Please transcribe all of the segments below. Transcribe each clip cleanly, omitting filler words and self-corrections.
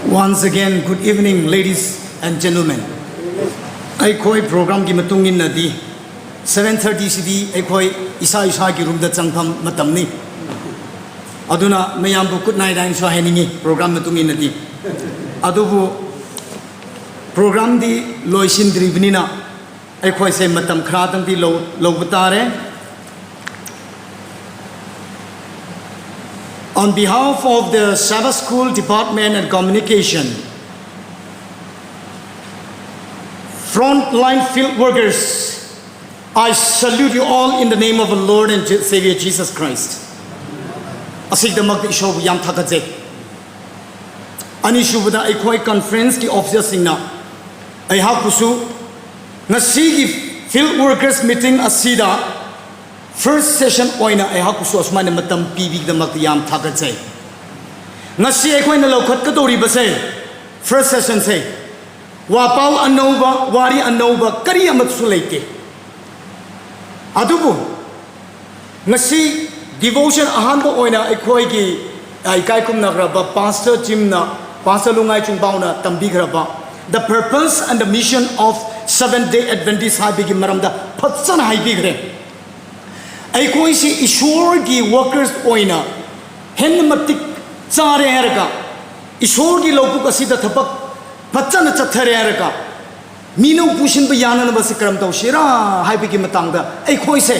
Once again, good evening, ladies and gentlemen. I koi program ki matungin na di 7:30 CD I koi isa ki room da changpham matam ni. Aduna mayam bu good night and so haningi program matungin na di. Adubu program di loisin dribnina I koi se matam khratang di lo butare. On behalf of the Sabbath School Department and Communication, frontline field workers, I salute you all in the name of the Lord and Savior Jesus Christ. Asigdamak isho yam thakajek. Anishu buda ikoi conference ki officers singna. I have kusu ngasi field workers meeting asida. First session oina I have kusu asmane matam PB damak yam thakajek. Ngasi ikoi na lokhat ka dori base. First session say wapau anova wari anova kari amat sulaike. Adubu ngasi devotion ahanba oina ikoi ki ikai kum nagraba pastor Jim na pastor lungai chung bauna tambi graba. The purpose and the mission of Seventh-day Adventist high big maramda patsan high big re. Aikoi si ishor ki workers oina hen matik chare herga ishor ki loku kasida thapak patsan chathare herga mino pushin ba yana ba sikram taw shira hai bi ki matangda aikoi se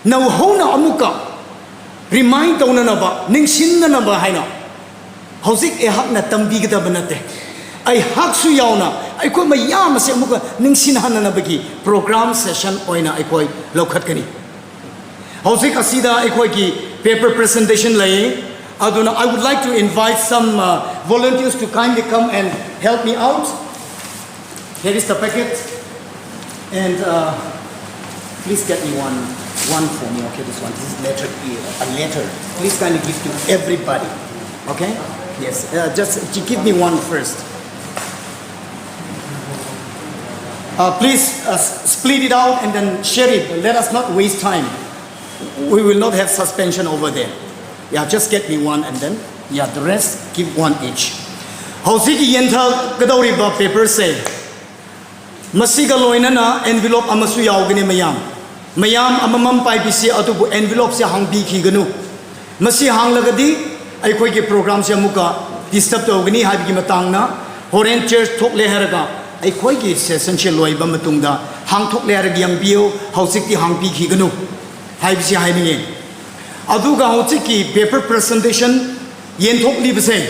now hona amuka remind taw na ba ningsin na ba haina hojik e hak na tambi ga ba nate ai hak su yauna aikoi ma yam se amuka ningsin hanana ba ki program session oina aikoi lokhat kani Howsik asida ikoi ki paper presentation lay. Aduna, I would like to invite some volunteers to kindly come and help me out. Here is the packet, and please get me one for me. Okay, this one. This is letter A, a letter. Please kindly give to everybody. Okay? Yes. Just give me one first. Please split it out and then share it. Let us not waste time. We will not have suspension over there. Yeah, just get me one and then, yeah, the rest, give one each. Howsiki yenta kadori ba paper say. Masiga loina na envelope amasu yaugani mayam. Mayam amamam pai bisi atubu envelope se hang bi ki ganu. Masi hang lagadi ay koi ke program se muka disturb to gani habi ki matang na horen church thok le heraga ay koi ki session se loi ba matungda hang thok le heraga yang bio howsiki hang bi ki ganu. Haibisi haibinge. Aduga hotiki paper presentation yenthok li base.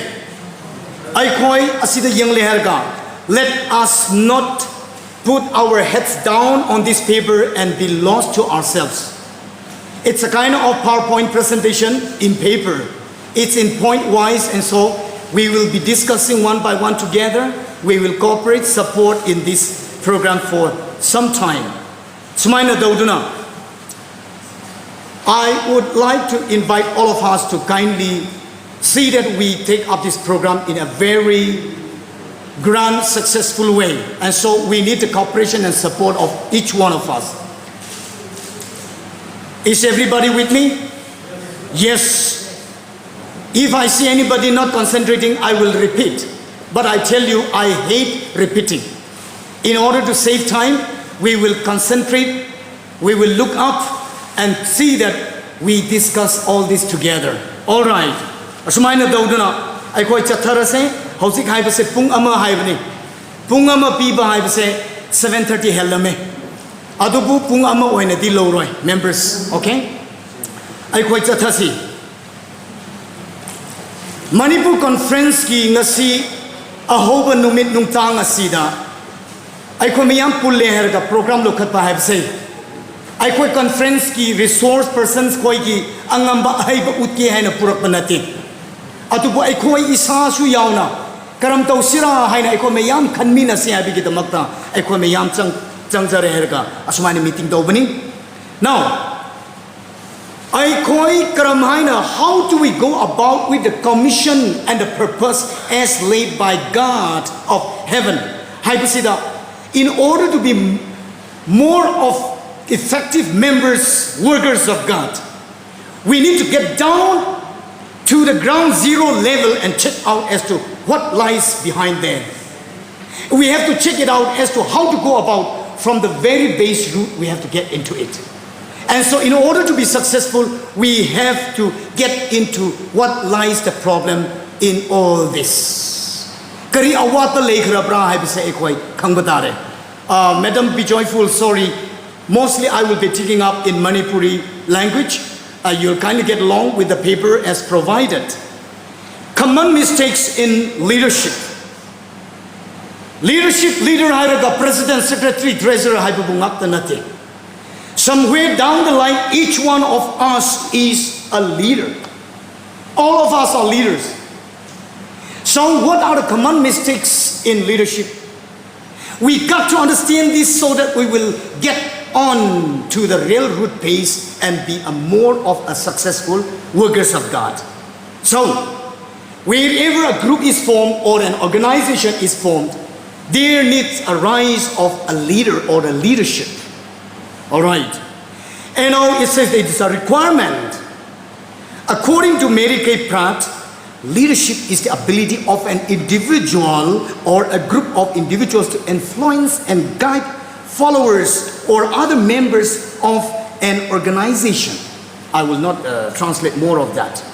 I koi asida yang leherga. Let us not put our heads down on this paper and be lost to ourselves. It's a kind of PowerPoint presentation in paper. It's in point wise, and so we will be discussing one by one together. We will cooperate, support in this program for some time. Sumaina Dauduna. I would like to invite all of us to kindly see that we take up this program in a very grand, successful way. And so we need the cooperation and support of each one of us. Is everybody with me? Yes. If I see anybody not concentrating, I will repeat. But I tell you, I hate repeating. In order to save time, we will concentrate, we will look up, and see that we discuss all this together. All right. Ashumaina dauduna ai koi chathara se hosik haiba se pung ama haibani. Pung ama piba haiba se 7:30 helame. Adubu pung ama oina di loroi members, okay? Ai koi chathasi. Manipur conference ki ngasi ahoba numit nungtang asida. Ai koi miyam pulle herga program lokhat pa haiba se. I koi conference ki resource persons koi ki angamba haiba utki haina purak banati. Atubu I koi isa su yauna karam tau sira haina I koi mayam khanmina se abi ki damakta I koi mayam changjare herga asmani meeting do bani. Now I koi karam haina how do we go about with the commission and the purpose as laid by God of heaven? Haibasida in order to be more of effective members, workers of God, we need to get down to the ground zero level and check out as to what lies behind there. We have to check it out as to how to go about from the very base root. We have to get into it. And so in order to be successful, we have to get into what lies the problem in all this. Kari awata lekhra bra hai bise ekoi khangbadare. Madam, be joyful. Sorry, mostly I will be taking up in Manipuri language. You'll kindly get along with the paper as provided. Common mistakes in leadership. Leadership leader hairaga president, secretary, treasurer haibubungak tanate. Somewhere down the line, each one of us is a leader. All of us are leaders. So what are the common mistakes in leadership? We got to understand this so that we will get on to the real root base and be more of a successful workers of God. So, wherever a group is formed or an organization is formed, there needs a rise of a leader or a leadership. All right. And now it says it is a requirement. According to Mary Kay Pratt, leadership is the ability of an individual or a group of individuals to influence and guide followers or other members of an organization. I will not translate more of that.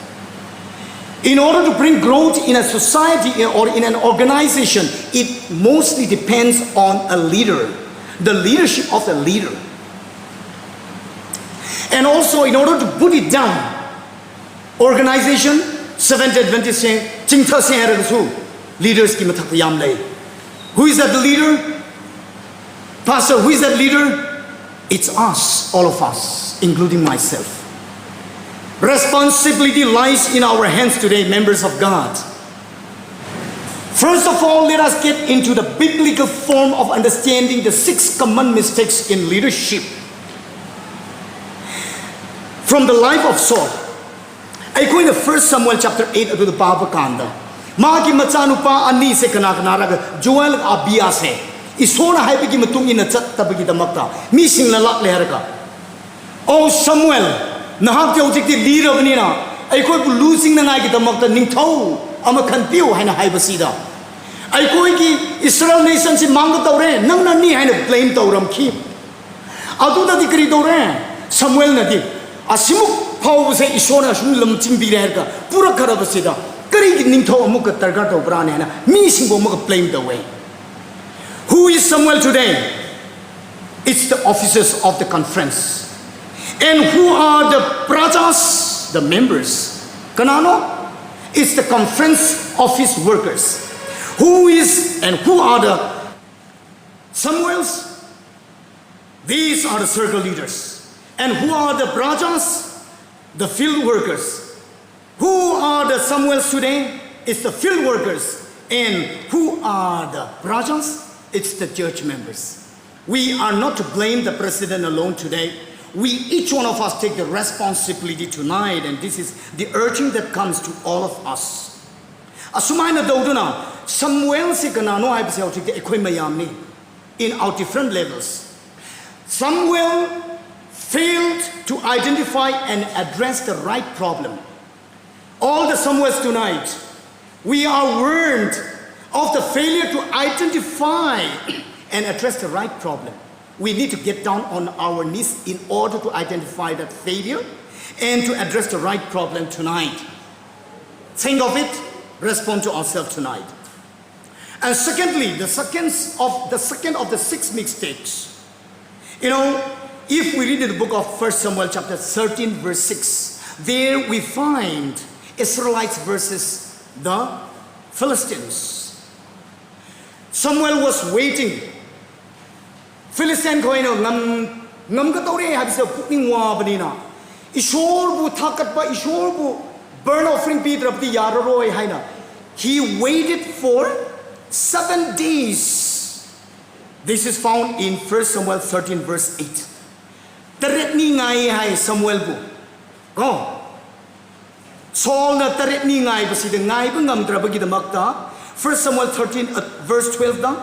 In order to bring growth in a society or in an organization, it mostly depends on a leader, the leadership of the leader. And also, in order to put it down, organization, Seventh-day Adventist saying, "Chingtha se harasu leaders ki mathak yam lay." Who is that leader? Pastor, who is that leader? It's us, all of us, including myself. Responsibility lies in our hands today, members of God. First of all, let us get into the biblical form of understanding the 6 common mistakes in leadership. From the life of Saul, I go in the 1 Samuel chapter 8 to the Baba Kanda. Magi machanupa ani se kana raga Joel Abia se. Isona haibigi matung ina chat tabagi damakta. Mi sing lalak leharga. Oh Samuel, nahak te ojik ti leader banina. I go bu losing na ngai ki damakta ningthau ama khanpiu haina haibasida. I go ki Israel nation si mang tawre nang na ni haina blame tawram khi. Adu da dikri tawre Samuel na di. Asimuk paubse isona sum lam chimbi reherga pura karabasida kari ki ningtho amuk targa to brane na mi singbo amuk blame the way. Who is Samuel today? It's the officers of the conference. And who are the prajas, the members? Kanano? It's the conference office workers. Who is and who are the Samuels? These are the circle leaders. And who are the prajas? The field workers. Who are the Samuels today? It's the field workers. And who are the prajas? It's the church members. We are not to blame the president alone today. We, each one of us, take the responsibility tonight, and this is the urging that comes to all of us. Asumayna dauduna Samuel se kanano ay bise autik ekoi mayam ni in our different levels. Samuel failed to identify and address the right problem. All the Samuels tonight, we are warned of the failure to identify and address the right problem. We need to get down on our knees in order to identify that failure and to address the right problem tonight. Think of it, respond to ourselves tonight. And secondly, the second of the 6 mistakes. You know, if we read in the book of 1 Samuel chapter 13 verse 6, there we find Israelites versus the Philistines. Samuel was waiting. Philistine koino ngam ka tore habisa pukning wa banina. Ishor bu thakat ba ishor bu burn offering pi drapti yararoi haina. He waited for 7 days. This is found in 1 Samuel 13 verse 8. Taret ni ngai hai Samuel bu. Go. Saul na taret ni ngai ba sida ngai ba ngam drabagi damakta. 1 Samuel 13 verse 12 da.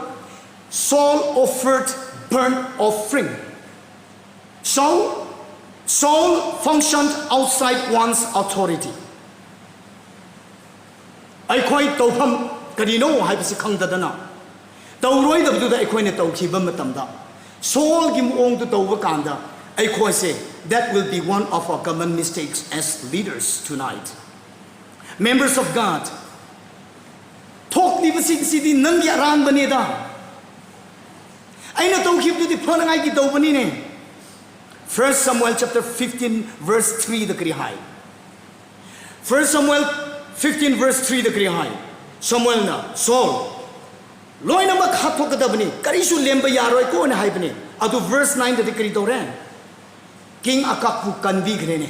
Saul offered burnt offering. So Saul functioned outside one's authority. I quite topam karino haibasi khangdadana tauroi da buda ekhoine tawkhiba matamda Saul gi muong tu tawba kanda ekhoi se that will be one of our common mistakes as leaders tonight. Members of God, talk ni basi sidi nang yaran bani da aina tawkhib tu di phanangai gi tawbani ne. 1 Samuel chapter 15 verse 3 the kri hai. 1 Samuel 15 verse 3 the kri hai. Samuel na Saul loina mak hathok kadabani karisu lemba yaroi ko na haibani adu verse 9 the kri tore king akakpu kanvi grene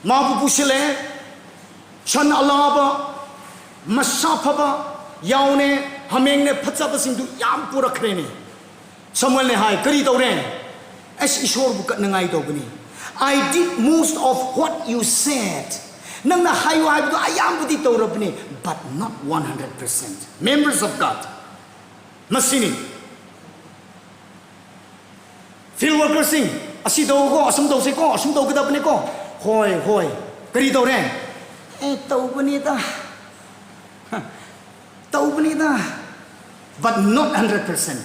ma bu pusile chan alaba masafaba yaune hameng ne phachaba singdu yam purakrene Samuel ne hai kari tore as ishor bu katnangai tobani I did most of what you said nang na hayu hayu ayam budi torabni but not 100%. Members of God, masini field workers sing asi do ko asum do se ko asum do kada bne ko hoi kari do re tau bani da but not 100%.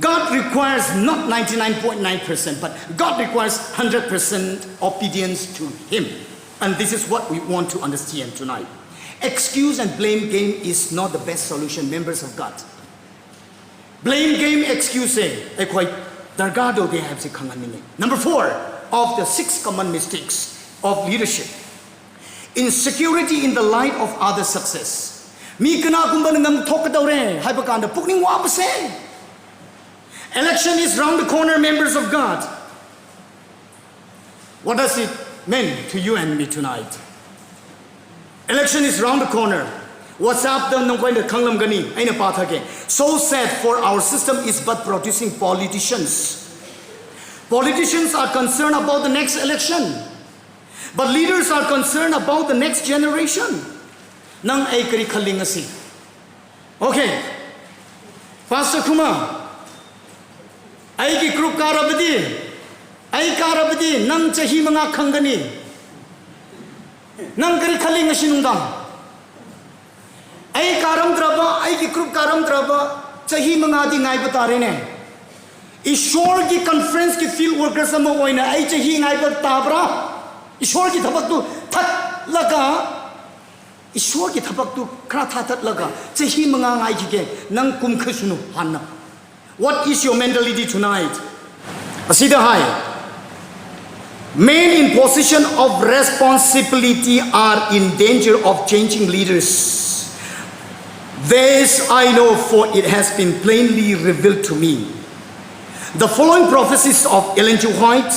God requires not 99.9%, but God requires 100% obedience to Him. And this is what we want to understand tonight. Excuse and blame game is not the best solution, members of God. Blame game excuse. Number 4 of the 6 common mistakes of leadership. Insecurity in the light of other success. Election is round the corner, members of God. What does it mean to you and me tonight? Election is round the corner. What's up? So sad, for our system is but producing politicians. Politicians are concerned about the next election, but leaders are concerned about the next generation. Okay, Pastor Kumar, I group karabadi, I karabadi, nang chahi mga khangani, nang kari khaling asinundang. I karam draba, I group karam draba, chahi mga di ngai batare ne. Ishor ki conference ki field workersamo oina, I chahi ngai bat tabra. Ishor ki thabak tu that laga, Ishor ki thabak tu kra that laga, chahi mga ngai ki ke nang kum khusunu hanna. What is your mentality tonight? Asida hai. Men in position of responsibility are in danger of changing leaders. This I know, for it has been plainly revealed to me. The following prophecies of Ellen G. White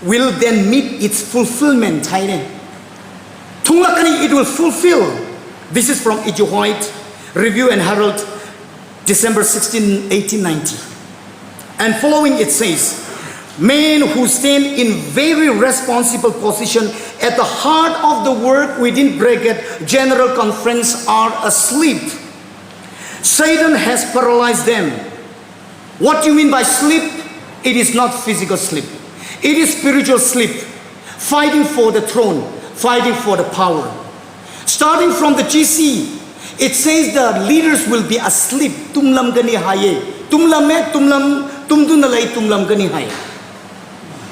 will then meet its fulfillment. It will fulfill. This is from E.G. White, Review and Herald, December 16, 1890. And following it says, men who stand in very responsible position at the heart of the work within bracket general conference are asleep. Satan has paralyzed them. What do you mean by sleep? It is not physical sleep. It is spiritual sleep. Fighting for the throne, fighting for the power. Starting from the GC, it says the leaders will be asleep. Tumlam gani haye. Tumlam me tumlam tumdunalay tumlam gani haye.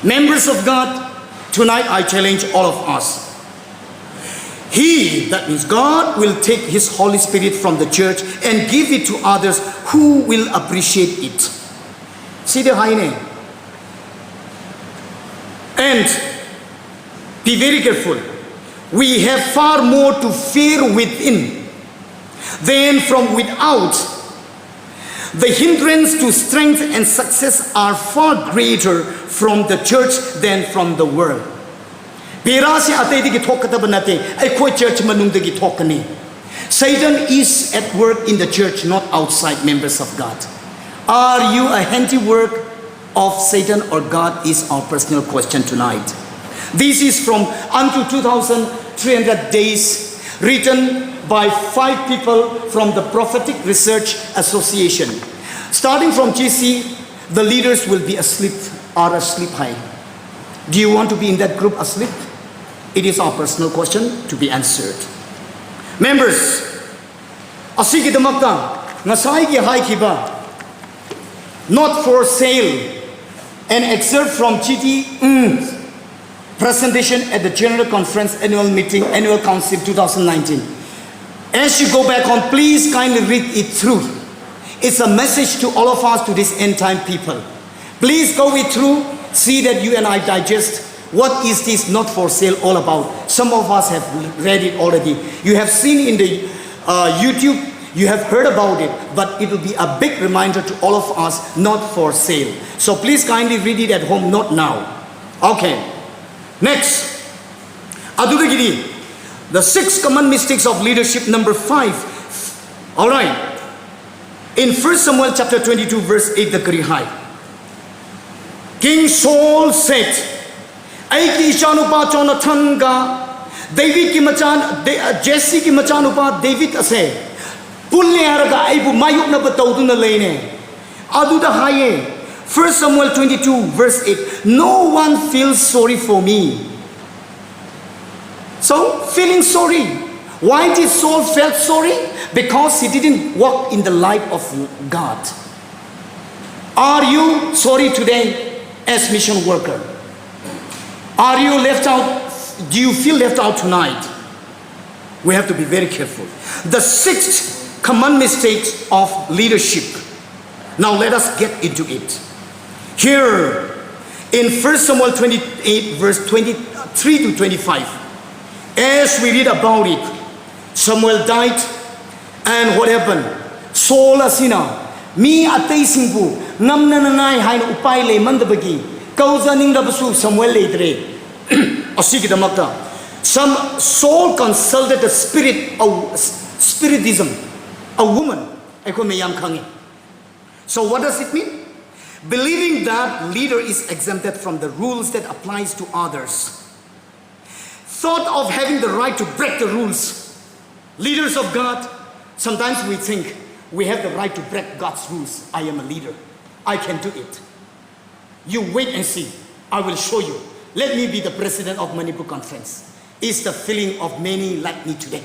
Members of God, tonight I challenge all of us. He, that means God, will take His Holy Spirit from the church and give it to others who will appreciate it. See the high name. And be very careful. We have far more to fear within than from without. The hindrance to strength and success are far greater from the church than from the world. Satan is at work in the church, not outside, members of God. Are you a handiwork of Satan or God is our personal question tonight. This is from Unto 2,300 Days, written by 5 people from the Prophetic Research Association. Starting from GC, the leaders will be asleep or asleep high. Do you want to be in that group asleep? It is our personal question to be answered. Members, Asigidamakta, Nasaigi Haikiba, not for sale, an excerpt from G.T. presentation at the General Conference Annual Meeting, Annual Council 2019. As you go back on, please kindly read it through. It's a message to all of us, to this end time people. Please go it through, see that you and I digest what is this not for sale all about. Some of us have read it already. You have seen in the YouTube, you have heard about it, but it will be a big reminder to all of us, not for sale. So please kindly read it at home, not now. Okay. Next. Adudagiri, the 6 common mistakes of leadership, number 5. All right. In 1 Samuel chapter 22 verse 8, the Karihai. King Saul said, Aiki Chanupa Jonathan ga David ki machan Jesse ki machanupa David ase Pulle haraga aibu mayuk na batawdu na lane. Aduda haye. 1 Samuel 22 verse 8. No one feels sorry for me. So, feeling sorry. Why did Saul feel sorry? Because he didn't walk in the light of God. Are you sorry today as mission worker? Are you left out? Do you feel left out tonight? We have to be very careful. The 6th common mistakes of leadership. Now let us get into it. Here in 1 Samuel 28 verse 23 to 25. As we read about it, Samuel died, and what happened? Saul asina, mi atay singbu, ngam na nanay hay na upay le mandabagi, kauza ning labasu Samuel leitre. Asiki damakta. Saul consulted a spiritism, a woman. Eko mayam kangi. So what does it mean? Believing that leader is exempted from the rules that applies to others. Thought of having the right to break the rules. Leaders of God, sometimes we think we have the right to break God's rules. I am a leader. I can do it. You wait and see. I will show you. Let me be the president of Manipur Conference. It's the feeling of many like me today.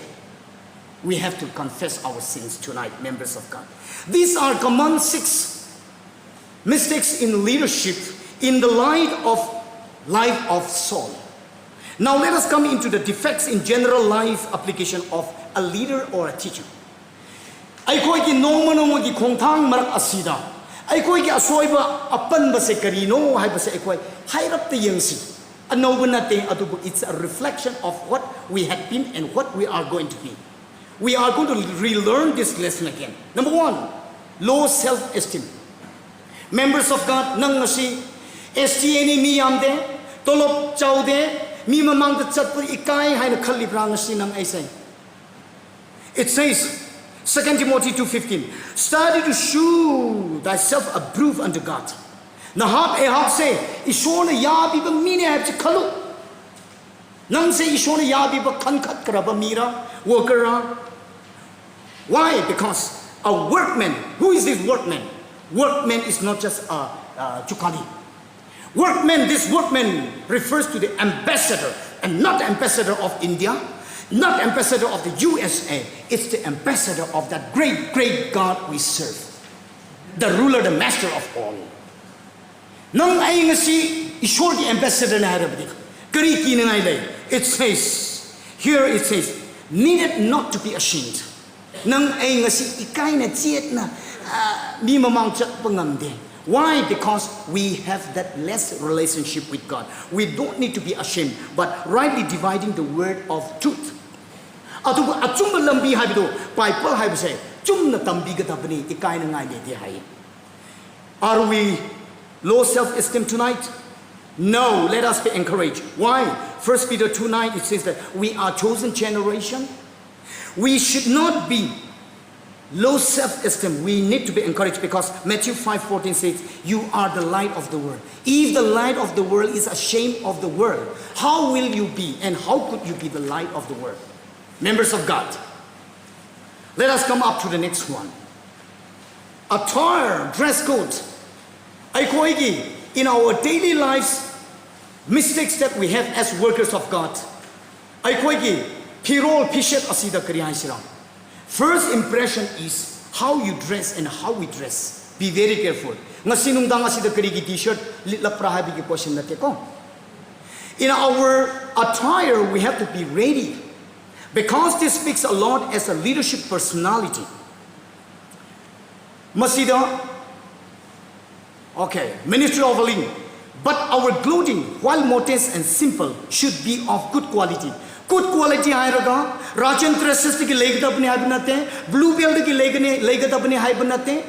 We have to confess our sins tonight, members of God. These are common 6 mistakes in leadership in the life of Saul. Now let us come into the defects in general life application of a leader or a teacher. Aikoigi noma noma gi khongthang marak asida. Aikoigi asoiba apan base karino hai base aikoi hairap te yengsi. Anoba nate adubu, it's a reflection of what we had been and what we are going to be. We are going to relearn this lesson again. Number 1, low self-esteem. Members of God, nang ngasi STN mi yamde, tolop chaude, mi mamang da chatpu ikai hai na khalli brang ngasi nang aisai. It says, 2 Timothy 2:15, study to show thyself approved unto God. Nahab ehab say, ishona yabi ba mine hab chi khalu. Nang say ishona yabi ba khankhat karaba mira worker. Why? Because a workman. Who is this workman? Workman is not just a chukali. Workman, this workman refers to the ambassador, and not the ambassador of India, not ambassador of the USA. It's the ambassador of that great, great God we serve. The ruler, the master of all. Nang ay ngasi ishor the ambassador na harabdi. Kari kinanay lay. It says, here it says, needed not to be ashamed. Nang ay ngasi ikay na tiet na mi mamang chat pangamde. Why? Because we have that less relationship with God. We don't need to be ashamed, but rightly dividing the word of truth. Atubu achumba lambi haibido Bible haibase chumna tambi gadabani ikay na ngai lete hai. Are we low self-esteem tonight? No, let us be encouraged. Why? 1 Peter 2:9 it says that we are chosen generation. We should not be low self-esteem. We need to be encouraged because Matthew 5:14 says, you are the light of the world. If the light of the world is ashamed of the world, how will you be and how could you be the light of the world? Members of God, let us come up to the next one. Attire, dress code. In our daily lives, mistakes that we have as workers of God. Pirol pishet asida kari hai sirang. First impression is how you dress and how we dress. Be very careful. Ngasi nungdang ngasi da karigi t-shirt litla prahabi ki question nate ko. In our attire, we have to be ready, because this speaks a lot as a leadership personality. Masida, okay, ministry of healing. But our clothing, while modest and simple, should be of good quality. Good quality hairaga, Rajan dresses ki legdapne haibnate, blue belt ki legdapne haibnate.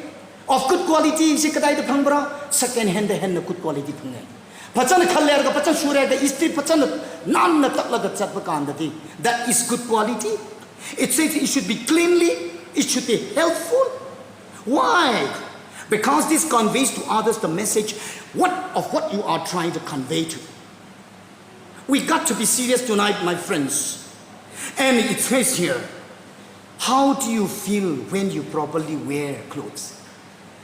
Of good quality, si kadai de phambra, second hand good quality phangay. Pachan khaler ka pachan sure ka istri pachan nan na takla ka chatpa kandati. That is good quality. It says it should be cleanly, it should be helpful. Why? Because this conveys to others the message of what you are trying to convey to. We got to be serious tonight, my friends. And it says here, how do you feel when you properly wear clothes?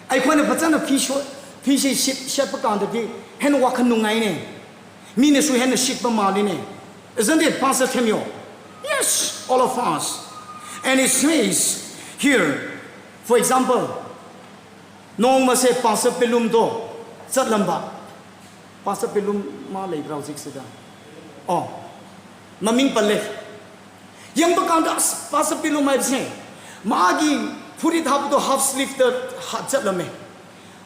I want to put on a piece ship on the day, and walk on Nungaine. Means we had a ship Maline. Isn't it, Pastor Samuel? Yes, all of us. And it says here, for example, no one say Pastor Pelum do, Satlamba. Pastor Pelum Malay Browsik Sida. Oh, Maming Pale. Young Bakandas, Pastor Pelum might say, Magi. Put it up to half sleeve the Hatzalame.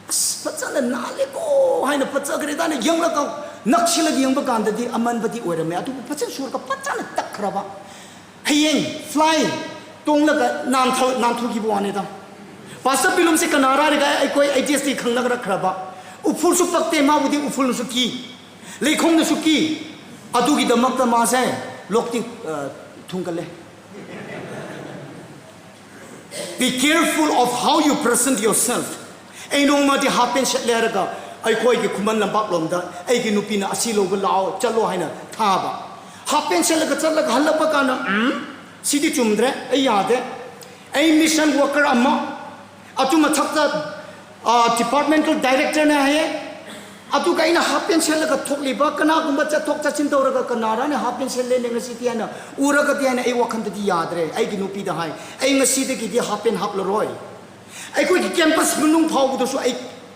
Patsala Naliko, Hina Patsagritan, young Laka, Nakshila young Bakanda, the Amanbati or a mea to Patsan Shurka Patsana Takraba. Haying, flying, Tonglaka, Nantukibuanita. Pastor Pilum Sekanara, I quite ideas the Kanagra Kraba. Upulsu Paktema with the Ufulusuki. Lekong the Suki. Adugi the Makta Mase, Lokti Tungale. Be careful of how you present yourself. Ain't no matter happen shat leraga. I call you Kuman Baklonda, Aginupina, Asilo, Lao, Chalohina, Taba. Happen Shalaka Halapakana, City Chumdre, Ayade, a mission worker Amma, Atumataka, departmental director Nahe, Atukaina happen Shalaka Tokli Bakana, Kumbacha Tokta Chindoraga Kanara, and happen Shalene Citiana, Urakatiana, Awakan to the Yadre, Aginupi the High, Aina City, happen Hapleroy. I could campus Munung Pow to a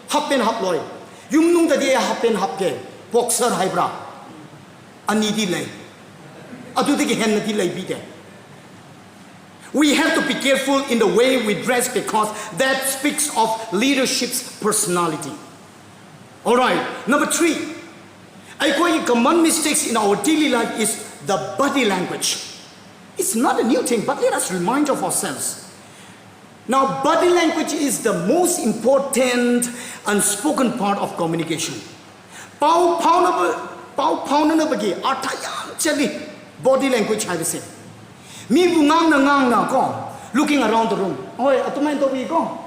happen Haploy. You know the day happen Hapke, Boxer Hybra, a needy lay. Atuki Hen delay be there. We have to be careful in the way we dress, because that speaks of leadership's personality. Alright, number 3. I call it common mistakes in our daily life is the body language. It's not a new thing, but let us remind of ourselves. Now, body language is the most important unspoken part of communication. Pau na bagi atayam chali body language hai se. Mi bungang na ko looking around the room. Hoy, atumay to bi ko.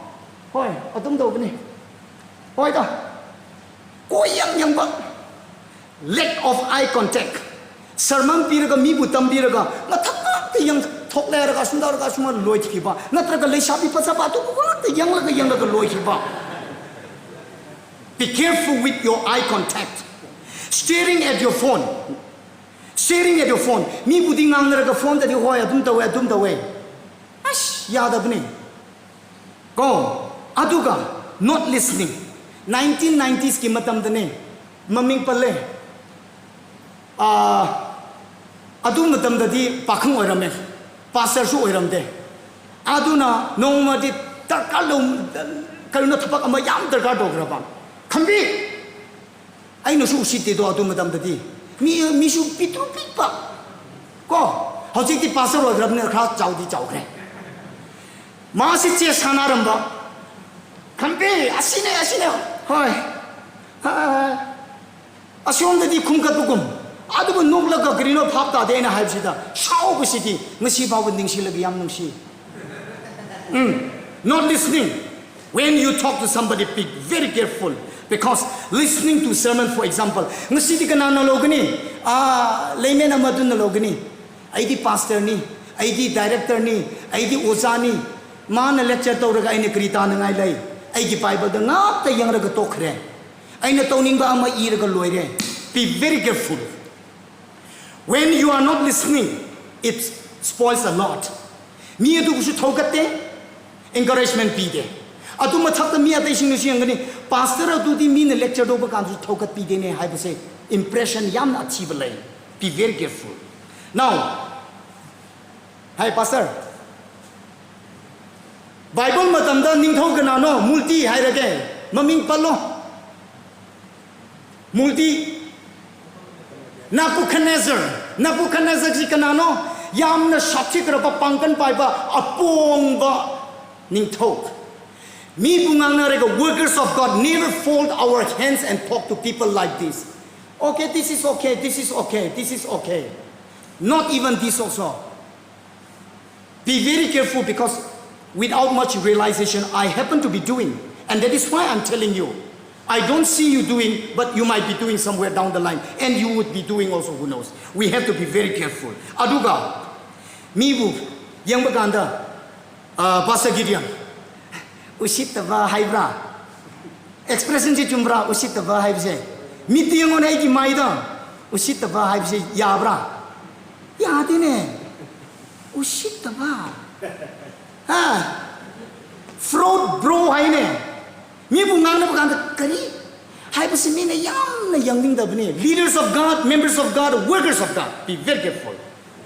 Hoy, atum to bani. Hoy ta. Ko yang ba. Lack of eye contact. Sermon piraga mi butam piraga. Mathak te yang thok le raga sundar raga suma loi ki ba. Natraga le shabi pa sa pa to ko te yang laga loi ki ba. Be careful with your eye contact. Staring at your phone. Staring at your phone. Mi budi ngang raga phone tadi hoy adum ta we. Ash yad apne. Go. Aduga not listening. 1990s ki matam dane. Maming pale. Adu matam dadi pakhang oirame. Pastor su oiramde. Aduna noma di tarkalum kaluna thapak ama yam darkar dograba. Khambi. Ai no su siti do adu matam dadi. Mi su pitru pitpa. Ko hojik ti pastor oirabne khas chaudi chawkre. Ma si che sanaramba. Khambi asine. Hoy. Asyom dadi khumkat bukum. Adugo noglaga grino phapta dena haibsida shaw busiti ngasi bawo ningsi lagi yam nungsi. Not listening. When you talk to somebody, be very careful, because listening to sermon, for example, ngasi di kanana logani laymen amadun logani aidi pastor ni aidi director ni aidi oza ni mana lecture tawraga aina krita nangai lai aigi bible da ngap ta yangraga tokre aina tawningba ama iraga loire. Be very careful. When you are not listening, it spoils a lot. mi adu ku su thokatte encouragement pi de adu mathak ta mi atai sing si angani pastor adu di mi ne lecture do ba kan su thokat pi de ne hai ba se impression yam na achieve lai be very careful now hi pastor Bible matam da ning thau kana no multi hai ra ke maming palo multi Nabucodonosor si kanano yam na shapchi kara pa pangkan pai ba apong ba ning thok mi bungang na rega workers of God never fold our hands and talk to people like this okay this is okay this is okay this is okay not even this also be very careful because without much realization I happen to be doing and that is why I'm telling you I don't see you doing, but you might be doing somewhere down the line, and you would be doing also, who knows. We have to be very careful. Aduga, mibu, yang baganda, Pastor Gideon, usitava haibra, expression si chumbra, usitava haibse, miti yang onai ki maida, usitava haibse yabra, yadine, usitava, fraud bro haine. Mi bungang na pagkanta kari hai pasi mi na yang ding dabni leaders of God, members of God, workers of God, be very careful.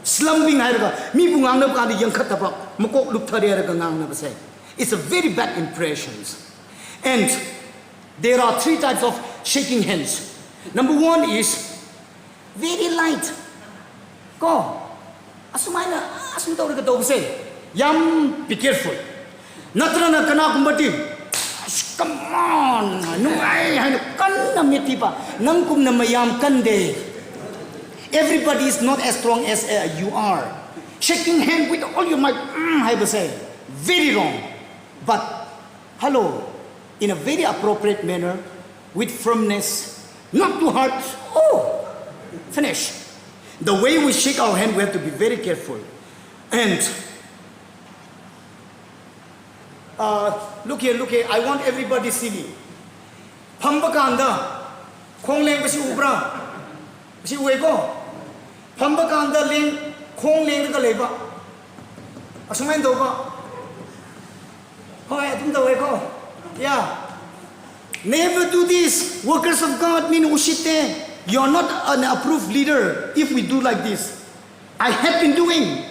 Slumping hai ra mi bungang na pagkanta yang khat ba makok lup thare ra ngang na basai. It's a very bad impressions. And there are 3 types of shaking hands. Number 1 is very light. Ko asumai na asum taw ra ka taw basai. Yam be careful. Natra na kana kumbati come on, everybody is not as strong as you are. Shaking hand with all your might, I would say, very wrong. But hello, in a very appropriate manner, with firmness, not too hard. Oh, finish. The way we shake our hand, we have to be very careful. And look here, I want everybody to see me. Pambakanda, Kong Leng Basi Ubra, Basi Uego, Pambakanda Leng, Kong Leng the Leba, Asumendova. Oh, I think the Uego. Yeah. Never do this. Workers of God mean Ushite. You're not an approved leader if we do like this. I have been doing.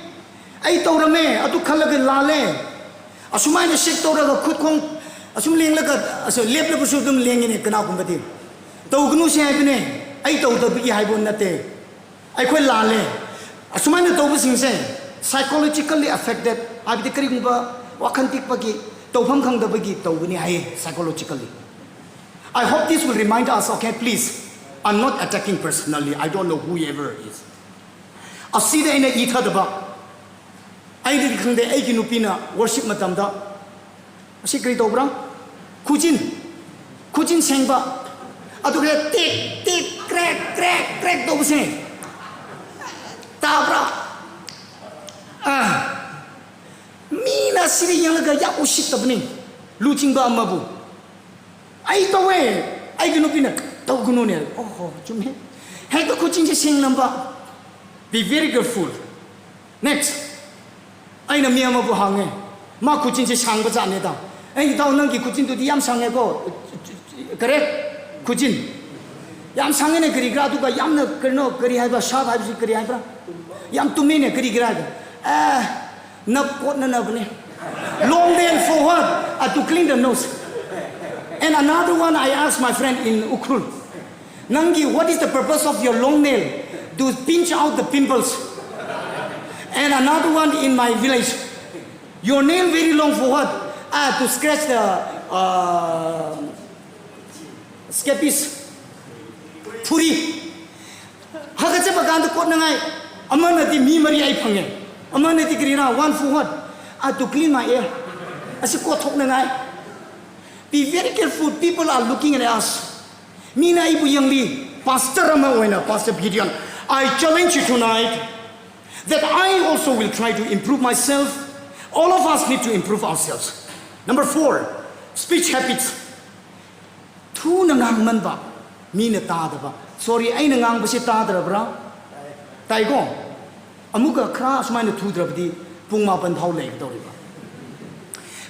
I told me, Atu Kalagan Lale. Asumay na shake to raga khut khong asum leng la ka aso lep la pusu dum leng ni kana kum bati to gnu se ai bne ai to to bi hai bon na te ai khoi la le asumay na to bu sing se psychologically affected abi de kari kum ba wakhan tik pa ki to pham khang da ba ki to ni ai psychologically. I hope this will remind us, okay, please, I'm not attacking personally, I don't know whoever is. Asida ina itha da ba I did the Aki Nupina worship Matamda. Secret obra. Kujin Sengba. Aduka tick, crack, those say. Tabra. Mina Siri Yanga Yakushit of me. Luchimba Mabu. I the way. I can open it. Togunonial. Oh, Jumhe. Had the Kuchin sing number. Be very careful. Next. I know me, I'm a bohang. Ma Kuchin is hang was another. And down Nanki Kuchin to the Yam Sangego. Correct? Kuchin. Yam sang in a Grigradu by Yam Kerno, Kerihaba, Shab, Kerihaba. Yam to me, Grigrad. Not what none of me. Long day for what? To clean the nose. And another one I asked my friend in Ukrul. Nangi, what is the purpose of your long nail? To pinch out the pimples. And another one in my village. Your nail very long for what? To scratch the scapis. Puri. Hagacha baganda kot nangai. Amanati mi mari ai phange. Amanati krina one for what? To clean my ear. Asi kot thok nangai. Be very careful. People are looking at us. Mina ibu yangli. Pastor Rama Pastor Gideon. I challenge you tonight that I also will try to improve myself. All of us need to improve ourselves. Number 4, speech habits. Two nangang man ba, mina tada ba. Sorry, ay nangang ba si tada bra? Tayo ko. Amuka kra sumay na tudra ba di pung ma ban thau le ka tori ba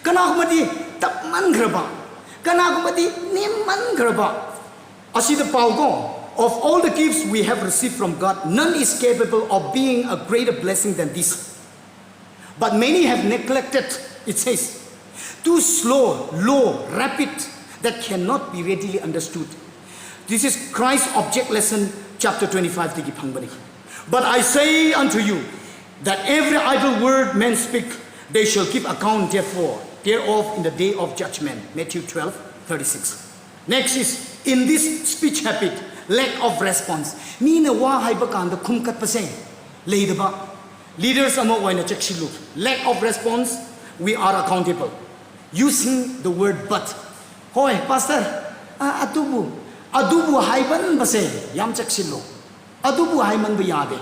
kana ko mati tap man khra ba kana ko mati nim man khra ba asi the pau ko of all the gifts we have received from God none is capable of being a greater blessing than this but many have neglected it says too slow low rapid that cannot be readily understood. This is Christ's object lesson chapter 25 tiki pangbani. But I say unto you that every idle word men speak they shall give account thereof in the day of judgment. Matthew 12:36. Next is in this speech habit lack of response. Mina wa haiba kanda khumkat pase leidaba leaders amo waina cheksilu lack of response we are accountable using the word but. Hoy pastor adubu haiban base yam cheksilo adubu haiman ba yade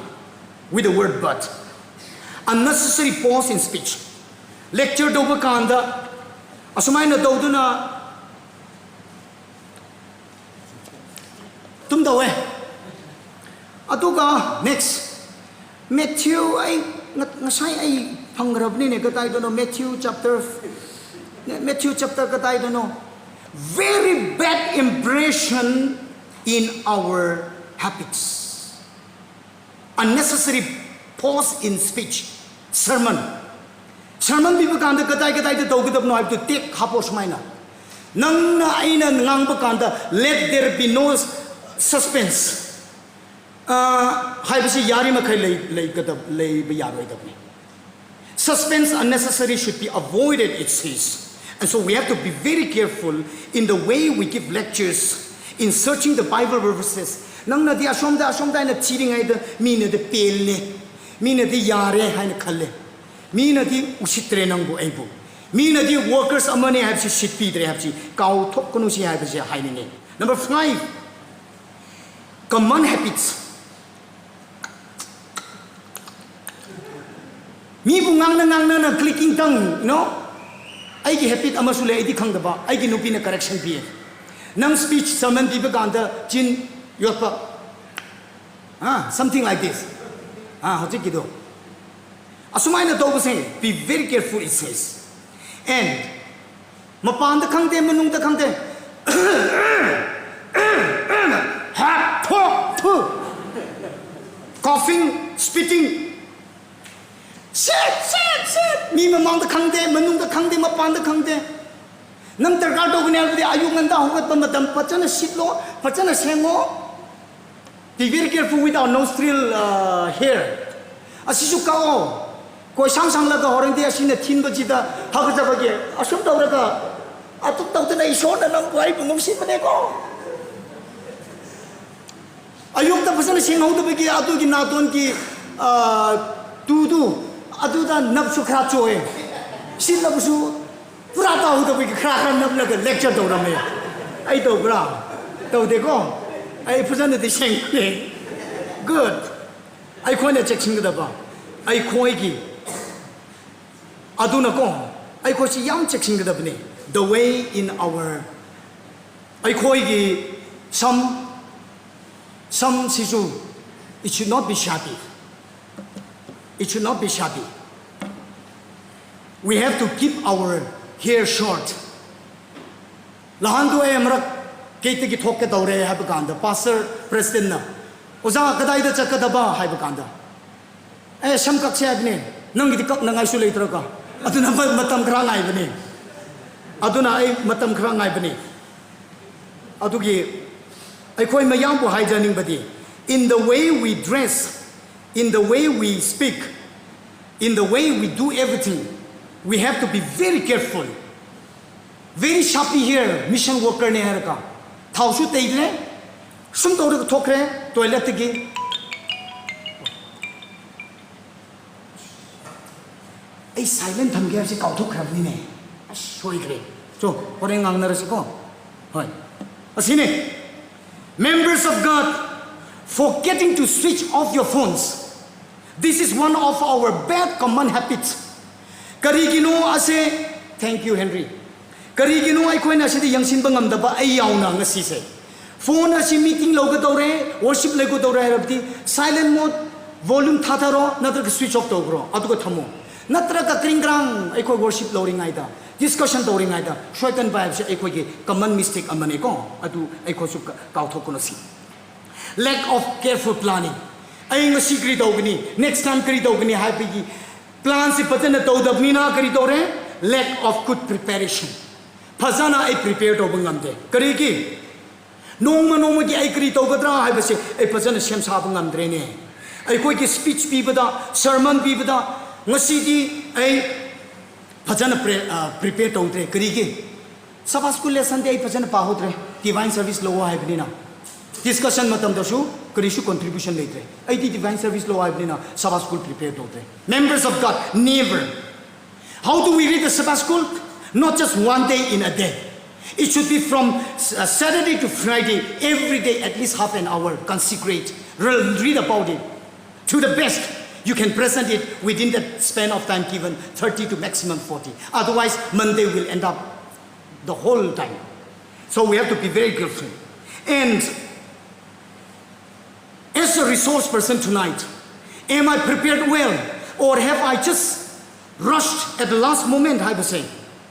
with the word but unnecessary pause in speech lecture do ba kanda asumai na do na tum dawe aduga next Matthew ay ngasay ay pangrab ni ne katay do no Matthew chapter katay do no very bad impression in our habits. Unnecessary pause in speech. Sermon bibu kanda katay the dogudab no have to take hapos maina. Nang na aina ngang bakanda let there be no suspense. Hai basi yari makai lay bayaroi dabni. Suspense unnecessary should be avoided, it says. And so we have to be very careful in the way we give lectures in searching the Bible verses. Nang na di asomda na cheating ay da mina de pelle, mina di yare hay na kalle, mina di usitre nang bu aybu, mina di workers amane have si shitpi dre have si kau thok kono si have si hay ninge. Number 5, common habits. Mi bu ngang na clicking tongue, you know. I get habit amasule edi khang daba I get nupi na correction piye nang speech sermon pibe kanda chin yopa something like this hoji kido asumai na do base be very careful it says and mapan da khang de manung da khang de ha tho coughing spitting Shit! Me mamang the kangde, manung the kangde, mapan the kangde. Nang tergado gnel the ayunganda hukat pamadam pachana shitlo, pachana sengo. Be very careful with our nostril hair. Asisukao. Ko sang laga horeng dia sine tin bajida hagajabage. Asum tawraga. Atuk taw na ison na nang buhay pumumsin maneko. Ayung ta pachana sengo to bagi atu ki naton ki tudu. Aduda nabsu khra choe sin nabsu pura ta hu to bi khra nab la lecture do rame ai to bra to de ko ai phusan de sing ne good ai khoi na check sing da ba ai khoi gi aduna ko ai ko si yam check sing da bne the way in our ai khoi gi some sisu it should not be shabby. It should not be shabby. We have to keep our hair short. Lahan do ay amrak kete ki thok ke daure hai baganda pastor president na oza kadai da chakada ba hai baganda ay sam kak se adne nang gi kak nangai su le tra ka aduna matam khra ngai bane aduna ay matam khra ngai bane adugi ay khoi mayam bu hai janing badi in the way we dress, in the way we speak, in the way we do everything, we have to be very careful. Very sharply here, mission worker ne harka. Thausu teidle, sum tawre thokre toilet gi. Ai silent tham ge si kau thok khrab ni ne. Soi gre. So, oreng ang narasi ko. Hoy. Asine. Members of God, forgetting to switch off your phones. This is one of our bad common habits. Karigino ase, thank you Henry. Karigino ay koy na siya di yang sinbangam daba ay yaw na nga sise. Phone na si meeting logo dore, worship logo dore rabdi, silent mode, volume tataro, natar switch off dogro, ato ko thamo. natraga kringgrang ai ko worship loring aida discussion loring aida shoikan ba ai ko gi common mistake amane ko adu ai ko su kaw thok ko si lack of careful planning ai ngasi kri dogni next time kri dogni hai bi plan si patana to dabnina kri to re lack of good preparation phazana ai prepare to bangam de kari ki nongma gi ai kri to gadra hai base ai phazana sem sa bangam dre ne ai ko gi speech bi bada sermon bi bada ngasi di ai phazana prepare to dre kari ki sabas school lesson de ai phazana pa hodre divine service lo hai bni na discussion matam da shu karisu contribution letre ai di divine service lo hai bni na sabas school prepare to dre members of God never. How do we read the Sabbath school? Not just one day in a day. It should be from Saturday to Friday, every day, at least half an hour, consecrate, read about it to the best. You can present it within the span of time given, 30 to maximum 40. Otherwise, Monday will end up the whole time. So we have to be very careful. And as a resource person tonight, am I prepared well? Or have I just rushed at the last moment, I would say,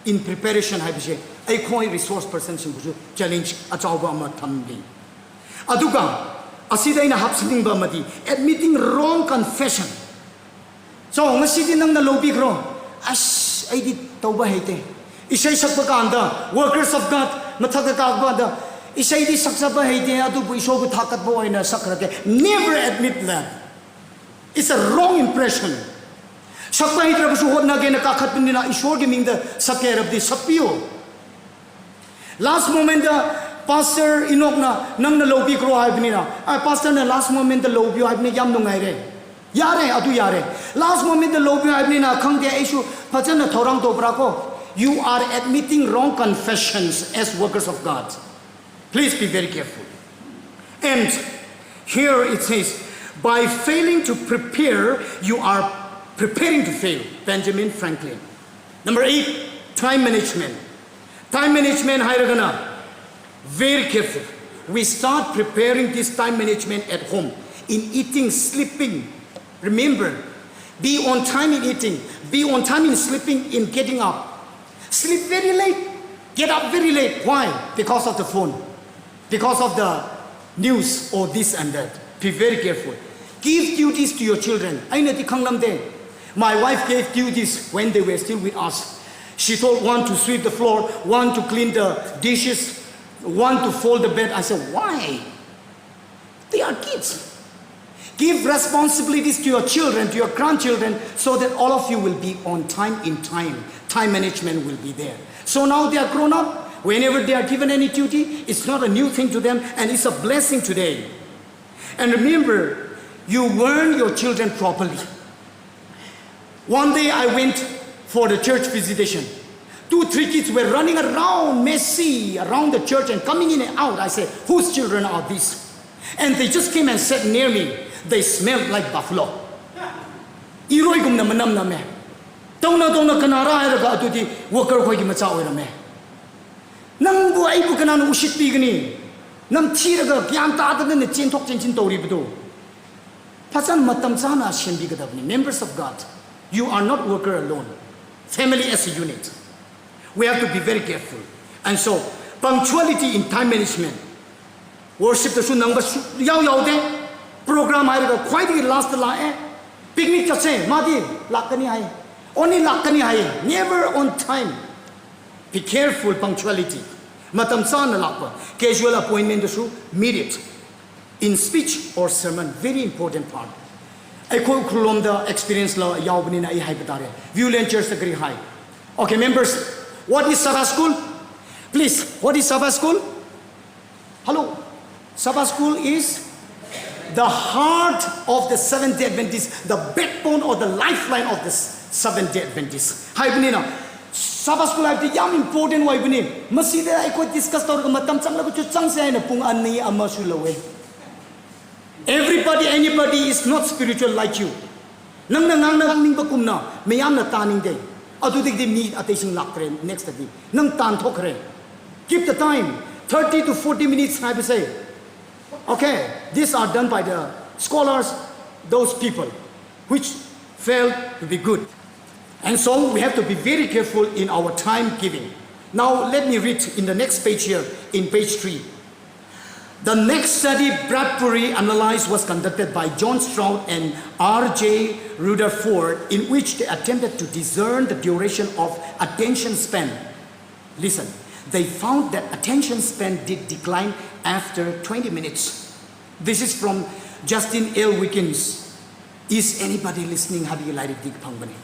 in preparation, I would say, I call resource person challenge achauba ama thambi. Aduga, asida ina hapsining ba mati, admitting wrong confession. So, ngasidi nang na lobby gro, ash, ay di tauba hete. Isay sakpa kanda, workers of God, mathaga kagbada, isay di saksaba hete, adubu isogu thakat bo ay na sakrate. Never admit that. It's a wrong impression. Sakpa hitra busu hot na gena kakhat pinina ishor gi mingda sakya rabdi sapio. Last moment the pastor inok na nang na lobby kro hai pinina. Pastor na last moment the lobby hai pinina yam nungai re. Yare adu yare. Last moment the lobby hai pinina khang dia issue phajan na thorang to bra ko. You are admitting wrong confessions as workers of God. Please be very careful. And here it says, by failing to prepare, you are preparing to fail. Benjamin Franklin. Number 8, time management. Time management, Hairagana. Very careful. We start preparing this time management at home. In eating, sleeping. Remember, be on time in eating. Be on time in sleeping, in getting up. Sleep very late. Get up very late. Why? Because of the phone. Because of the news or this and that. Be very careful. Give duties to your children. My wife gave duties when they were still with us. She told one to sweep the floor, one to clean the dishes, one to fold the bed. I said, why? They are kids. Give responsibilities to your children, to your grandchildren, so that all of you will be on time in time. Time management will be there. So now they are grown up. Whenever they are given any duty, it's not a new thing to them, and it's a blessing today. And remember, you warn your children properly. One day I went for the church visitation. 2-3 kids were running around, messy, around the church and coming in and out. I said, whose children are these? And they just came and sat near me. They smelled like buffalo. Iroi gum na manam na me. Tawna kanara ay raga atuti worker ko gi macha oira me. Nang bu ai bu kana no ushit pi gani. Nam thiraga gyam ta da ne chen thok chen chin tori budu. Phasan matam chana shen bi gadabni. Members of God, you are not worker alone. Family as a unit. We have to be very careful. And so, punctuality in time management. Worship the sun nang ba yaw de. Program hai quite last la picnic ka se madi lakani hai. Only lakani hai. Never on time. Be careful, punctuality. Matam sana lakpa. Casual appointment to meet it. In speech or sermon, very important part. I call kulom the experience la yaubni na ihai batare. Violent church agree high. Okay, members, what is Sabbath school? Please, what is Sabbath school? Hello. Sabbath school is the heart of the Seventh-day Adventists, the backbone or the lifeline of the Seventh-day Adventists. Hi, Benina. Sabbath school is very important. Why, Benina? Masida I could discuss the matam changla ko chang se na pung ani amasulawe. Everybody, anybody is not spiritual like you. Nang nang ning bakum na, mayam na taning day. Adu dik di meet attention lakre next day. Nang tan thokre. Keep the time, 30 to 40 minutes. I would say. Okay, these are done by the scholars, those people, which failed to be good. And so we have to be very careful in our time giving. Now let me read in the next page here, in page 3. The next study Bradbury analyzed was conducted by John Stroud and R.J. Rutherford, in which they attempted to discern the duration of attention span. Listen, they found that attention span did decline after 20 minutes. This is from Justin L. Wiggins. Is anybody listening? Have you lighted the pangmani?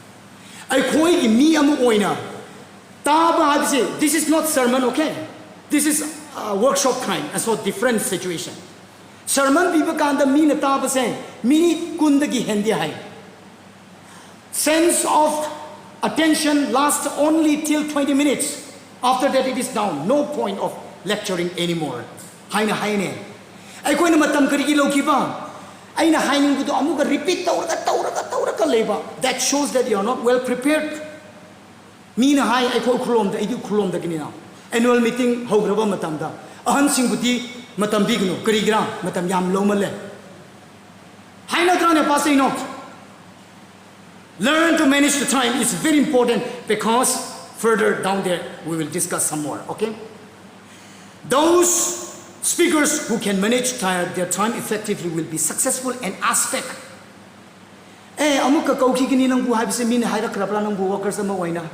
This is not sermon, okay? This is a workshop kind, and so different situation. Sermon people can't mean a taba saying, mini kundagi hendi hai. Sense of attention lasts only till 20 minutes. After that it is down. No point of lecturing anymore. Haina haine. Ay ko na matam karigi loki ba? Ay na hainin ko to amuga repeat tauraka leba. That shows that you are not well prepared. Mina hai ay ko kulom da idu kulom da kinina. Annual meeting hograba matam da. Ahan singbuti matam bigno karigira matam yam lomale. Haina trane pasay not. Learn to manage the time. It's very important because further down there we will discuss some more. Okay. Those speakers who can manage their time effectively will be successful in aspect. Amuka kauki kini nang buhay bisa min hayra krapla nang buwa sa mawaina.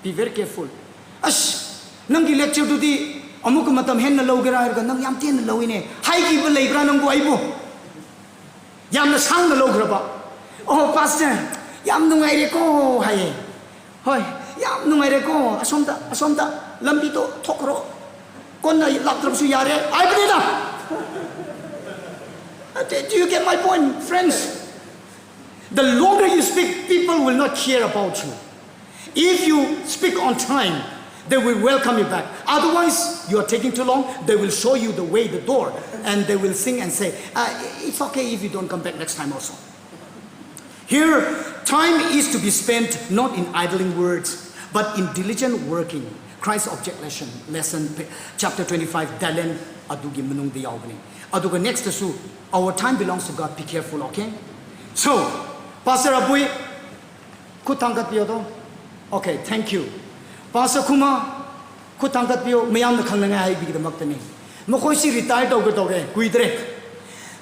Be very careful. Ash nang lecture to di amuka matam hen na logera ka nang yam tin na lawine. Hay ki ba lebra nang buhay mo. Yam na sang na logra ba. Oh pastor, yam nungay re ko hay. Hoy, yam nungay re ko asomda lambi to tokro. Kona laptop su yare. I believe that. Do you get my point, friends? The longer you speak, people will not care about you. If you speak on time, they will welcome you back. Otherwise, you are taking too long, they will show you the way, the door, and they will sing and say, it's okay if you don't come back next time also. Here, time is to be spent not in idling words, but in diligent working. Christ's object lesson, chapter 25, Dalen adugi manung di yaugni. Aduga next to our time belongs to God. Be careful, okay? So, Pastor Abui, kutangkat biyo to? Okay, thank you. Pastor Kuma, kutangkat biyo, mayam na kang nangay bigda magtani. Makoy si retired daw gatoge, kuidre.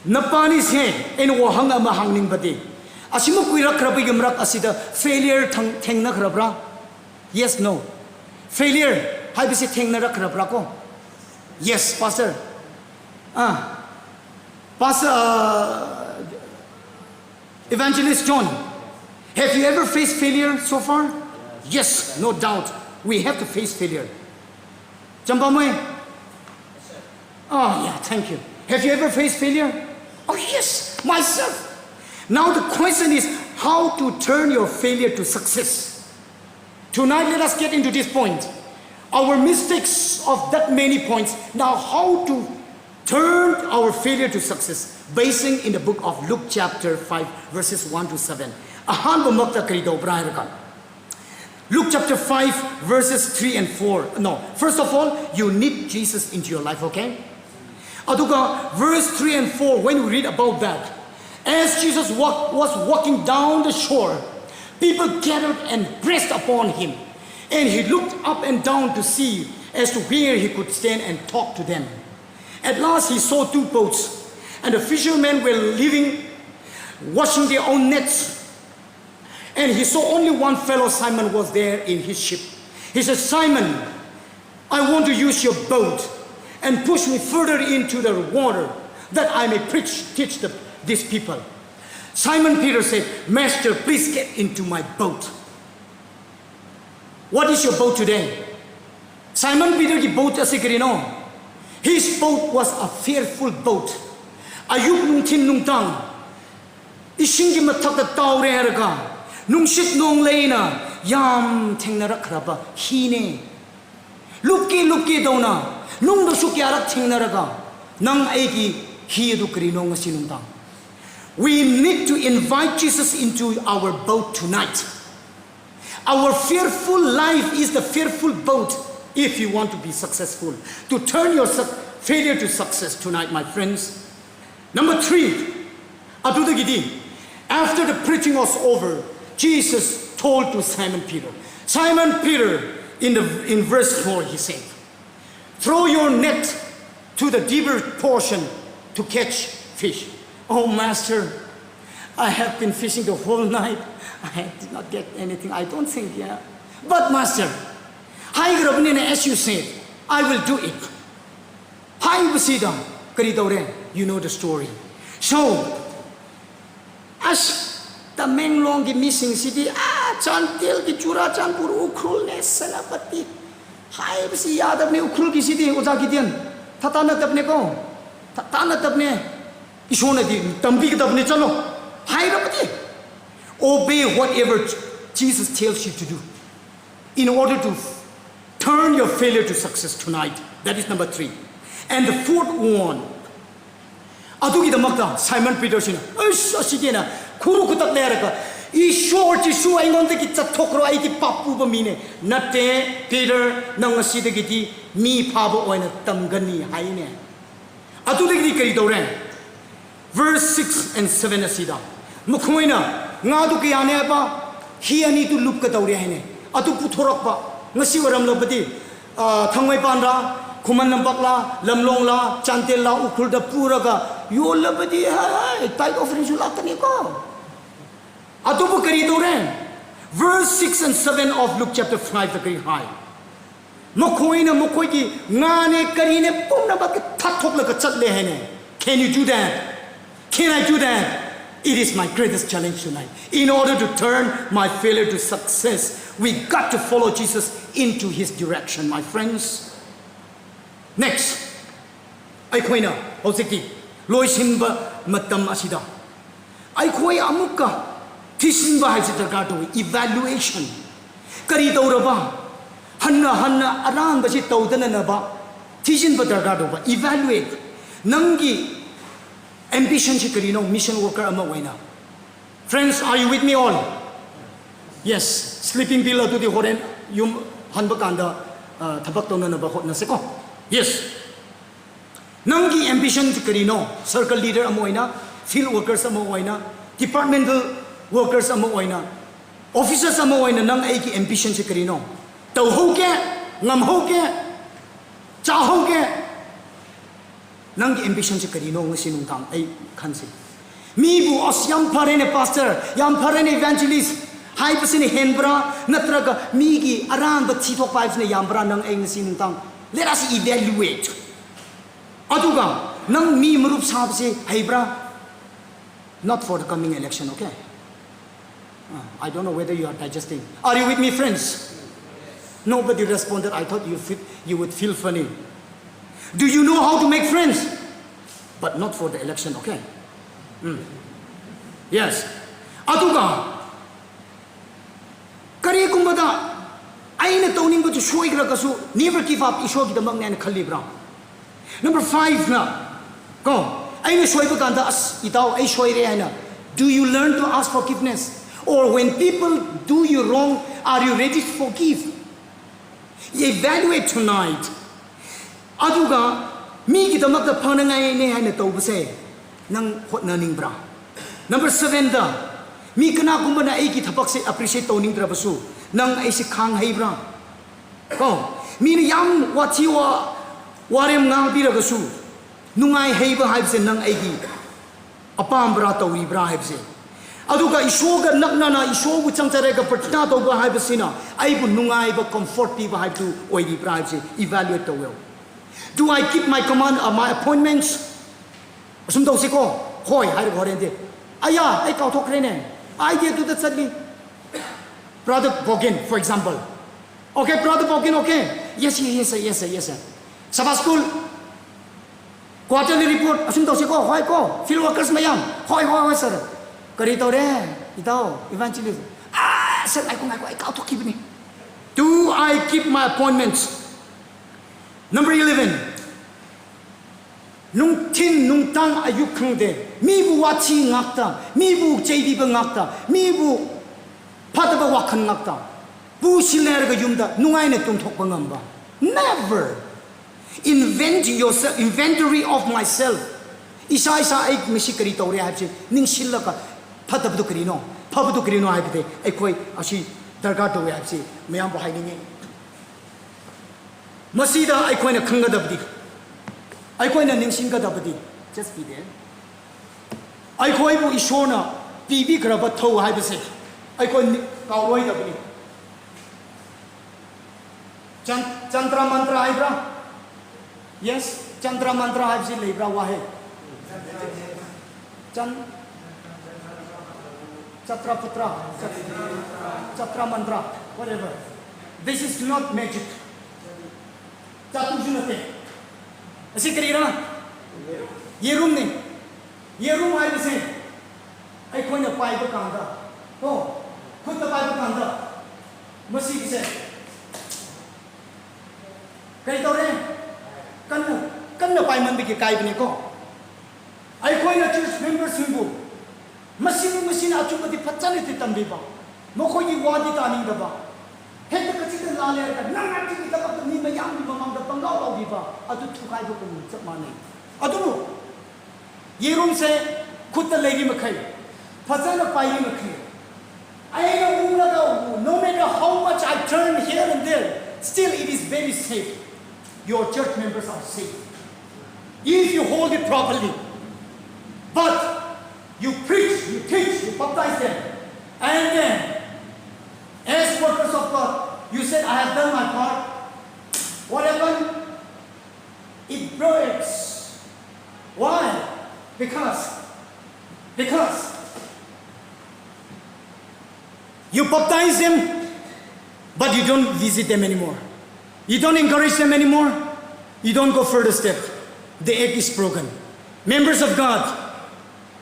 Napani siya, eno hang amahang ning badi. Asimo kuirak krabi gamrak asida failure teng na krabra. Yes, no. Failure. Hay bisi teng na krabra ko. Yes, Pastor. Pastor Evangelist John, have you ever faced failure so far? Yes, no doubt. We have to face failure. Jambamoy? Oh, yeah, thank you. Have you ever faced failure? Oh, yes, myself. Now the question is how to turn your failure to success. Tonight, let us get into this point. Our mistakes of that many points. Now, how to turn our failure to success. Basing in the book of Luke chapter 5, verses 1 to 7. Luke chapter 5, verses 3 and 4. No, first of all, you need Jesus into your life, okay? Aduga, verse 3 and 4, when we read about that, as Jesus was walking down the shore, people gathered and pressed upon him. And he looked up and down to see as to where he could stand and talk to them. At last he saw two boats, and the fishermen were leaving, washing their own nets. And he saw only one fellow, Simon, was there in his ship. He said, Simon, I want to use your boat and push me further into the water that I may teach these people. Simon Peter said, Master, please get into my boat. What is your boat today? Simon Peter ki boat asikrino. His boat was a fearful boat. Ayuk nung tin nung tang. Ising ki matak da tao re herga. Nung shit nung leina. Yam teng narak kraba. Hine. Luki daw na. Nung da sukyarak teng naraga. Nang aigi hidu krino nga sinung tang. We need to invite Jesus into our boat tonight. Our fearful life is the fearful boat if you want to be successful. To turn your failure to success tonight, my friends. Number 3, after the preaching was over, Jesus told to Simon Peter. Simon Peter, in verse 4, he said, throw your net to the deeper portion to catch fish. Oh, Master, I have been fishing the whole night. I did not get anything. I don't think, yeah. But Master, as you said, I will do it. You know the story. So, as the Menglong missing city, Chantil, the Chura Champur, Ukrul, Salapati, Hai, see Yadav, Ukrul, city, Uzakidian, Tatana Tabneko, Tatana Tabne, Ishonati, Tambik Tabnechano, Hai. Obey whatever Jesus tells you to do in order to turn your failure to success tonight. That is number 3. And the fourth one, Adugi the Magda, Simon Peter, Sigena, Kurukutak Leraka, Ishore Tishu, I want to get a tokro, I get papu bamine, Nate, Peter, Nangasidagiti, me pabo oina tamgani, haine. Adugi Karidoran, verse 6 and 7 asida. Mukoina. Ngadu kiyane ba hiani tu lup ka tawri haine atu puthorok ba ngasi waram lobati thangwai panra khuman nampak la lamlong la chantel la ukhul da pura ka yo labadi hai tight offering su lakani ko atu bu kari dore verse 6 and 7 of Luke chapter 5 the very high mokoi ki ngane kari ne pumna ba ke thathok la ka chatle haine. Can you do that? Can I do that? It is my greatest challenge tonight. In order to turn my failure to success, we got to follow Jesus into his direction, my friends. Next, Aikoina, Hoseki, Loisimba Matam Asida. Aikoi Amuka, Tisimba Hazitargato, evaluation. Karidauraba, Hanna, Aran Basit Taudanaba, Tisimba Dargato, evaluate. Nangi. Ambition chikarino, mission worker amawena. Friends, are you with me all? Yes. Sleeping pill to the horen yum hanbakanda tabak to na bakot na seko. Yes. Nangi ambition chikarino, circle leader amawena, field workers amawena, departmental workers amawena, officers amawena nang aiki ambition chikarino. Tau hoke, ngam hoke, cha hoke. Nang ambition si karino ng sinungtang ay kansi. Mi bu os yam parene pastor, yam parene evangelist, hay pa sini henbra, natraga migi around the titok vibes ni yambra nang ay sinungtang. Let us evaluate. Aduga nang mi marup sa si haybra, not for the coming election, okay? I don't know whether you are digesting. Are you with me, friends? Nobody responded. I thought you would feel funny. Do you know how to make friends? But not for the election, okay? Yes. Aduga, kari kumbada, ay na tawning ba to show ikra kasu, never give up, isho kita magna na kalibra. Number 5 na, ko, ay na show ba kanda as itaw, ay show ire na. Do you learn to ask forgiveness? Or when people do you wrong, are you ready to forgive? Evaluate tonight. Aduga, mi kita magda panangay ni na tawbase nang hotnaning bra. Number 7 da, mi kana kumbana ay kitapak se appreciate tawning bra basu nang ay si kang hay bra. Ko, mi ni yam watiwa warem ngang bira basu nungay hay ba haibse nang ay ki apam bra tawi bra haibse. Aduga isoga nakna na isogu changtare ka partna tawba haibse na ay bu nungay ba comfort ba haibtu oy di bra haibse evaluate to well. Do I keep my command my appointments? Asumdaw si ko, hoy, hay ko rin din. Aya, ay kautok rin eh. I did do that sadly. Brother Bogin, for example. Okay, Brother Bogin, okay. Yes, sir. Sa school, quarterly report, asumdaw si ko, hoy ko, field workers mayam. Hoy, sir. Karito rin, itaw, evangelist. Sir, ay kautok keep ni. Do I keep my appointments? Number 11. Nung tin nung tang ayuk kang de mi bu wachi ngakta mi bu JD ba ngakta mi bu pata ba wakan ngakta bu siler ga yumda nungay ne tung thok ba ngamba. Never. Inventory of myself. Isa ay misikari tawri habsi ning sila ka pata ba do karino ꯐꯕꯗꯨ ꯀꯔꯤꯅꯣ ꯍꯥꯏꯕꯗꯤ ꯑꯩꯈꯣꯏ ꯑꯁꯤ ꯗꯔꯀꯥꯔ ꯇꯧꯋꯦ ꯍꯥꯏꯕꯁꯤ ꯃꯌꯥꯝꯕꯨ ꯍꯥꯏꯅꯤꯡꯉꯤ ꯃꯁꯤꯗ ꯑꯩꯈꯣꯏꯅ ꯈꯪꯒꯗꯕꯗꯤ ꯑꯩꯈꯣꯏꯅ ꯅꯤꯡꯁꯤꯡꯒꯗꯕꯗꯤ just be there ꯑꯩꯈꯣꯏꯕꯨ ꯏꯁꯣꯔꯅ ꯄꯤꯕꯤꯈ꯭ꯔꯕ ꯊꯧ ꯍꯥꯏꯕꯁꯦ ꯑꯩꯈꯣꯏ ꯀꯥꯎꯔꯣꯏꯗꯕꯅꯤ ꯆꯟꯇ꯭ꯔ ꯃꯟꯇ꯭ꯔ ꯍꯥꯏꯕ꯭ꯔꯥ ꯌꯦꯁ ꯆꯟꯇ꯭ꯔ ꯃꯟꯇ꯭ꯔ ꯍꯥꯏꯕꯁꯤ ꯂꯩꯕ꯭ꯔꯥ ꯋꯥꯍꯩ Chatra Putra, Chatra Mantra, whatever. This is not magic. Chaturjunate. Asi karira. Yerum ne. Yerum hai bise. Ai koi na pai ba kanda. To, khud na pai ba kanda. Masi bise. Kai to re. Kan na pai man bi ki kai bne ko. Ai koi na church members himbu. Masina achubadi phachane te tambiba mokhoi wadi taning daba hekta kachita lale ka nanga ti daba ni mayam ni mamam da pangau audiba adu thukai ba ko chapmane adu yerum se khutta legi makhai phachana pai makhai I no matter how much I turn here and there still it is very safe your church members are safe if you hold it properly but you preach, you teach, you baptize them. And then, as workers of God, you said, I have done my part. What happened? It breaks. Why? Because you baptize them, but you don't visit them anymore. You don't encourage them anymore. You don't go further step. The egg is broken. Members of God,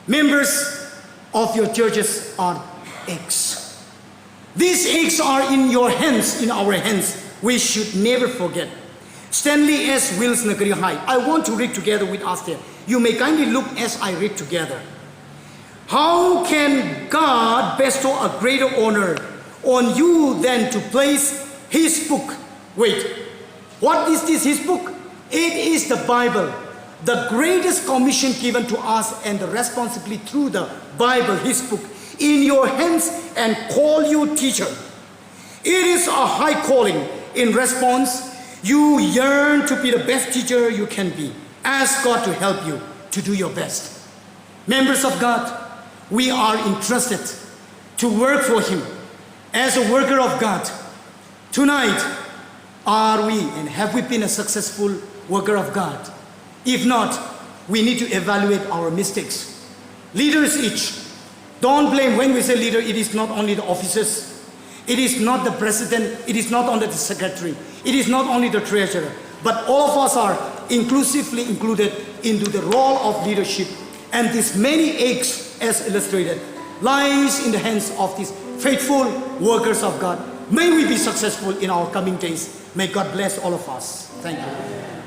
members of your churches are eggs. These eggs are in your hands, in our hands. We should never forget. Stanley S. Wills Nagari High. I want to read together with us there. You may kindly look as I read together. How can God bestow a greater honor on you than to place His book? Wait, what is this His book? It is the Bible. The greatest commission given to us and the responsibility through the Bible, His book, in your hands and call you teacher. It is a high calling. In response, you yearn to be the best teacher you can be. Ask God to help you to do your best. Members of God, we are entrusted to work for Him as a worker of God. Tonight, are we and have we been a successful worker of God? If not, we need to evaluate our mistakes. Leaders each. Don't blame when we say leader, it is not only the officers. It is not the president. It is not only the secretary. It is not only the treasurer. But all of us are inclusively included into the role of leadership. And these many eggs, as illustrated, lies in the hands of these faithful workers of God. May we be successful in our coming days. May God bless all of us. Thank you.